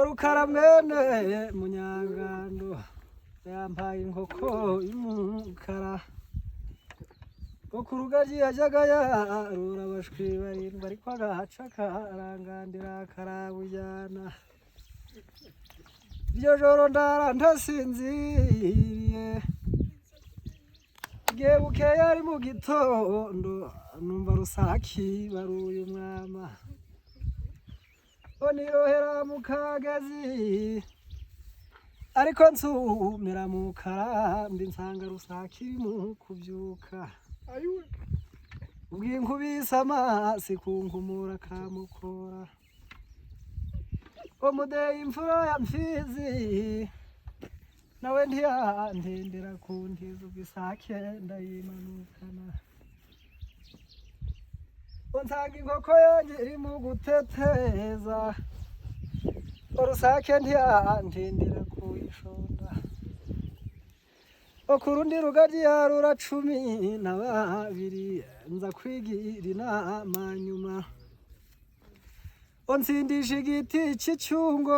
Rukara mwene Munyangando yampaye inkoko y'umukara ngo ku rugaryi yajyaga yarura abashwi barindwi ariko agahaca karangandira karabujyana iryo joro ndara ntasinziriye bukeye ari mu gitondo numva rusaki baruye umwama nirohera mu kagezi ariko nsumira mu karambi nsanga rusaki mu kubyuka ubw'inkubise amasi kunkumura kamukora umudeyi imfura ya mfizi nawe ntiyantendera kuntiza ubwisake ndayimanukana nsanga inkoko yanjye iri mu guteteza urusake ntiyantendera kuyishonda ku rundi rugaryi yarura 12 nza kwigira inama nyuma nsindisha igiti cy'icyungo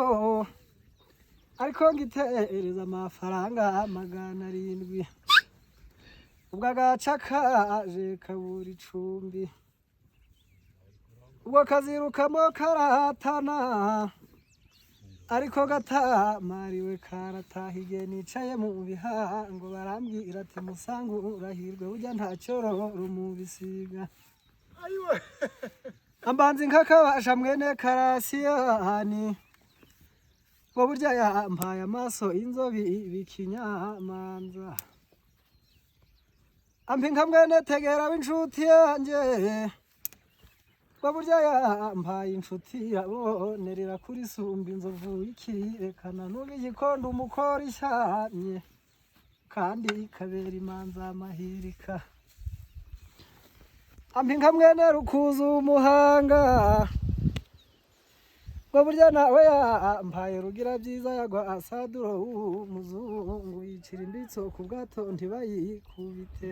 ariko ngitereza amafaranga 700 ubwo agaca kaje kabura icumbi ubwo kazirukamo karahatana ariko gatamariwe karatahiye nicaye mu bihango barambwira ati musangu urahirwe ujya ntacyororo rumubisiga ambanzi nkakabasha mwene Karasiyani ngo burya yampaye amaso inzobi bikinyamanza ampi nka mwene Tegera w'inshuti yanjye ngo burya yampaye inshuti yabonerera kuri sumba inzovu ikirekana n'ubu igikondo umukora ishyamye kandi ikabera imanza amahirika ampi nka mwene Rukuza umuhanga ngo burya nawe yampaye rugira byiza yagwa Asaduro w'umuzungu yicira imbitso ku bwato ntibayikubite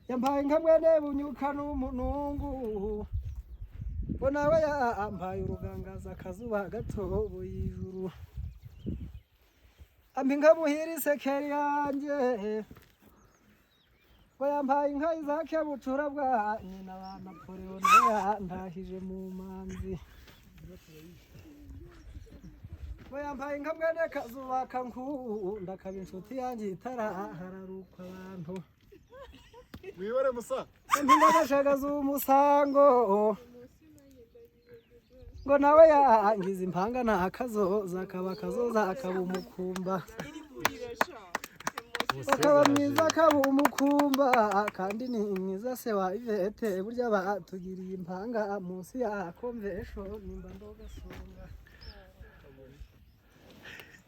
yampaye nka mwene Bunyuka n'umunungu ngo nawe yampaye urugangaza akazuba gatoboye ijuru ampi nka Muhira isekeri yanjye ngo yampaye inka Izake bucura bwa nyina ba Napoleon yantahije mu manzi ngo yampaye nka mwene Kazuba kankunda kaba inshuti yanjye itarahararuka abantu wibare musa ndagashagaza umusango ngo nawe yangiza impanga ntakazoza akaba akazoza akaba umukumba akaba mwiza akaba umukumba kandi ni mwiza se wa Ivete burya batugiriye impanga munsi ya convention nimba ndogasonga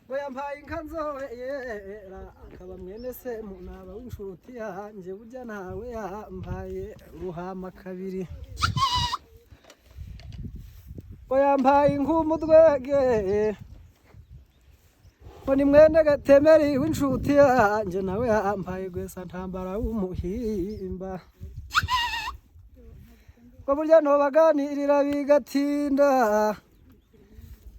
ngo yampaye inka nzobera akaba mwene se munaba w'inshuti yanjye burya nawe yampaye ruhama 2 ngo yampaye inkumudwege ngo ni mwene Gatemeri w'inshuti yanjye nawe yampaye Gwesa Ntambara w'umuhimba ngo burya nobaganirira bigatinda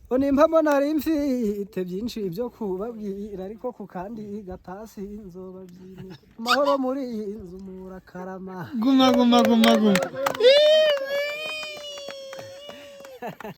ngo nimpamo nari mfite byinshi byo kubabwira ariko ku kandi gatasi nzobabyina amahoro muri iyi nzu murakarama guma